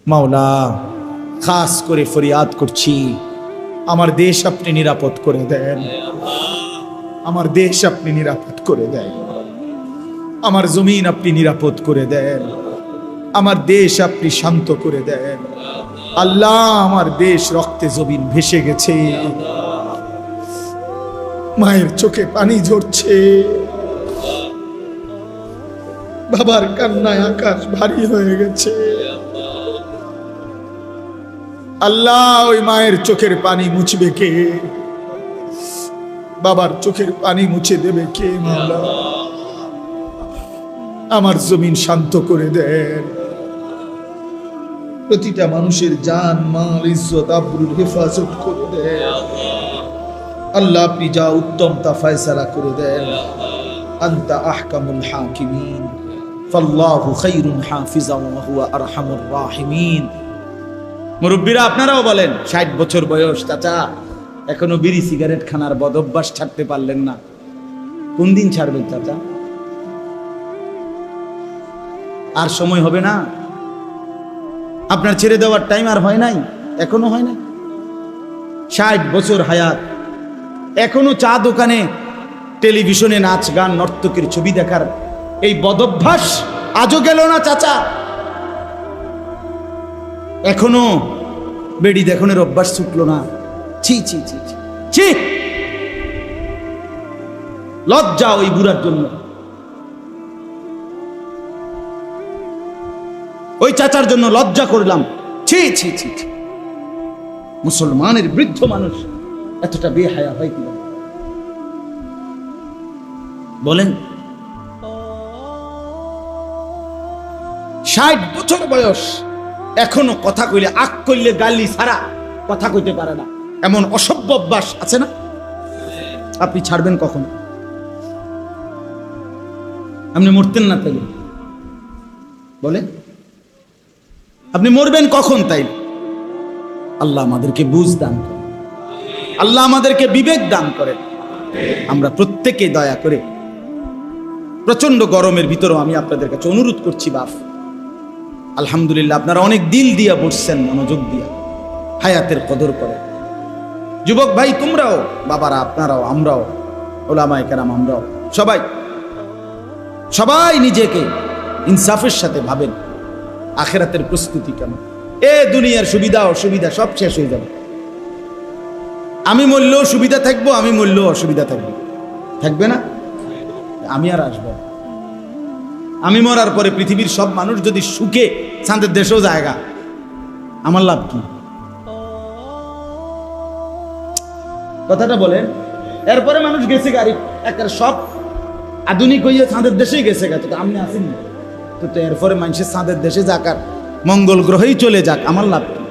মাওলা, খাস করে ফরিয়াদ করছি, আমার দেশ আপনি নিরাপদ করে দেন, আমার দেশ আপনি নিরাপদ করে দেন, আমার জমিন আপনি নিরাপদ করে দেন, আমার দেশ আপনি শান্ত করে দেন। আল্লাহ, আমার দেশ রক্তে জমিন ভেসে গেছে, মায়ের চোখে পানি ঝরছে, বাবার কান্নায় আকাশ ভারী হয়ে গেছে। আল্লাহ, ওই মায়ের চোখের পানি মুছবে কে? বাবার চোখের পানি মুছে দেবে কে? মাওলা, আমার জমিন শান্ত করে দেন, প্রতিটা মানুষের জান মাল ইজ্জত আবরুর হেফাজত করে দেন। আল্লাহ, আপনি যা উত্তম তা ফয়সালা করে দেন। আনতা আহকামুল হাকিমিন, ফাল্লাহু খায়রুন হাফিজান ওয়া হুয়া আরহামুর রাহিমিন। মুরব্বীরা, আপনারাও বলেন, 60 বছর বয়স, চাচা এখনো বিড়ি সিগারেট খানার বদ অভ্যাস ছাড়তে পারলেন না, কোন দিন ছাড়বেন চাচা? আর সময় হবে না? আপনার ছেড়ে দেওয়ার টাইম আর হয় নাই, এখনো হয় নাই। 60 বছর হায়াত, এখনো চা দোকানে টেলিভিশনে নাচ গান নর্তকের ছবি দেখার এই বদভ্যাস আজও গেল না চাচা। এখনো বেড়ি দেখনের অভ্যাস ছুটলো না। ছি ছি ছি ছি ছি, লজ্জা ওই বুড়ার জন্য, ওই চাচার জন্য লজ্জা করলাম। ছি ছি ছি ছি, মুসলমানের বৃদ্ধ মানুষ এতটা বেহায়া হয় কি বলেন? 60 বছর বয়স, এখনো কথা কইলে আক কইলে গালি ছাড়া কথা কইতে পারে না, এমন অসভ্য অভ্যাস আছে না? আপনি ছাড়বেন কখন? আপনি মরতেন না তাইলে বলেন? আপনি মরবেন কখন তাই? আল্লাহ আমাদেরকে বুঝ দান করেন, আল্লাহ আমাদেরকে বিবেক দান করেন। আমরা প্রত্যেকে দয়া করে, প্রচন্ড গরমের ভিতরেও আমি আপনাদের কাছে অনুরোধ করছি, বাপ আলহামদুলিল্লাহ আপনারা অনেক দিল দিয়া বসছেন, মনোযোগ দিয়া হায়াতের কদর করে। যুবক ভাই তোমরাও, বাবারা আপনারাও, আমরাও, ওলামায়ে কেরাম আমরাও, সবাই সবাই নিজেকে ইনসাফের সাথে ভাবেন, আখিরাতের প্রস্তুতি কেমন। এ দুনিয়ার সুবিধা অসুবিধা সব শেষ হয়ে যাবে। আমি মরলেও সুবিধা থাকবো, আমি মরলেও অসুবিধা থাকবে, থাকবে না? আমি আর আসবো, আমি মরার পরে পৃথিবীর সব মানুষ যদি সুখে শান্তির দেশেও জায়গা, আমার লাভ কি? কথাটা বলেন। এরপরে মানুষ গেছে গাড়ি একের সব আধুনিক হইয়া চাঁদের দেশেই গেছে গেছে, তো আমি আসিনি তো এরপরে মানুষের চাঁদের দেশে যাক আর মঙ্গল গ্রহেই চলে যাক, আমার লাভ কি?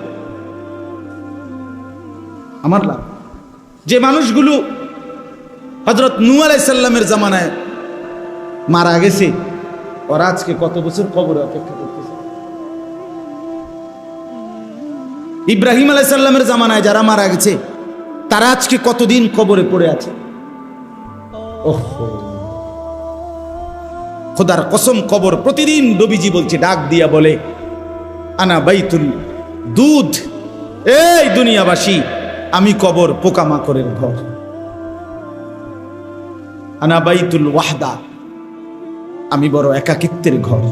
আমার লাভ? যে মানুষগুলো হযরত নূহ আলাইহিস সালামের জামানায় মারা গেছে, ওরা আজকে কত বছর কবরে অপেক্ষা করতেছে। ইব্রাহিম আলাইহিস সালামের জামানায় যারা মারা গেছে, তারা আজকে কতদিন কবরে পড়ে আছে। ওহো, খোদার কসম, কবর প্রতিদিন নবীজি বলছে, ডাক দিয়া বলে, আনা বাইতুল দুধ, এই দুনিয়াবাসী আমি কবর পোকামাকড়ের ঘর, আনা বাইতুল ওয়াহদা আমি বড় একাকিত্বের ঘর।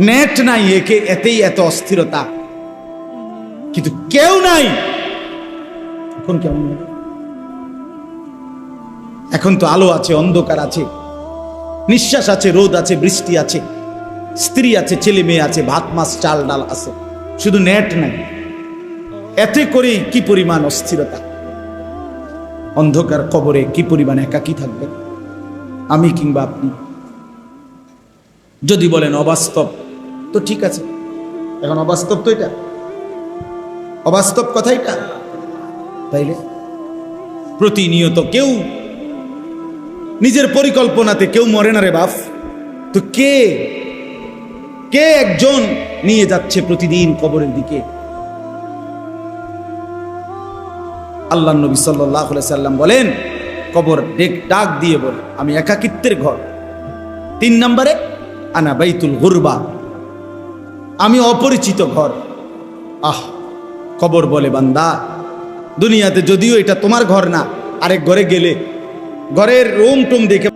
নেট নাই, একে এতেই এত অস্থিরতা, কিন্তু কেউ নাই। এখন কেমন? এখন তো আলো আছে, অন্ধকার আছে, নিঃশ্বাস আছে, রোদ আছে, বৃষ্টি আছে, স্ত্রী আছে, ছেলে মেয়ে আছে, ভাত মাছ চাল ডাল আছে, শুধু নেট নাই। এতে করে কি পরিমাণ অস্থিরতা। অন্ধকার কবরে কি পরিমাণ একাকী থাকবে আমি কিংবা আপনি। যদি বলেন অবাস্তব, তো ঠিক আছে, এখন অবাস্তব তো এটা, অবাস্তব কথা এটা। তাইলে প্রতিনিয়ত কেউ নিজের পরিকল্পনাতে কেউ মরে না রে বাপ, তো কে কে একজন নিয়ে যাচ্ছে প্রতিদিন কবরের দিকে। আল্লাহ নবী সাল্লাল্লাহু আলাইহি সাল্লাম বলেন, কবর ডাক দিয়ে বলে, আমি একাকিত্বের ঘর। 3 নম্বরে, আনা বাইতুল গুরবা, আমি অপরিচিত ঘর। আহ, কবর বলে বান্দা, দুনিয়াতে যদিও এটা তোমার ঘর না, আরেক ঘরে গেলে ঘরের রুম টুম দেখে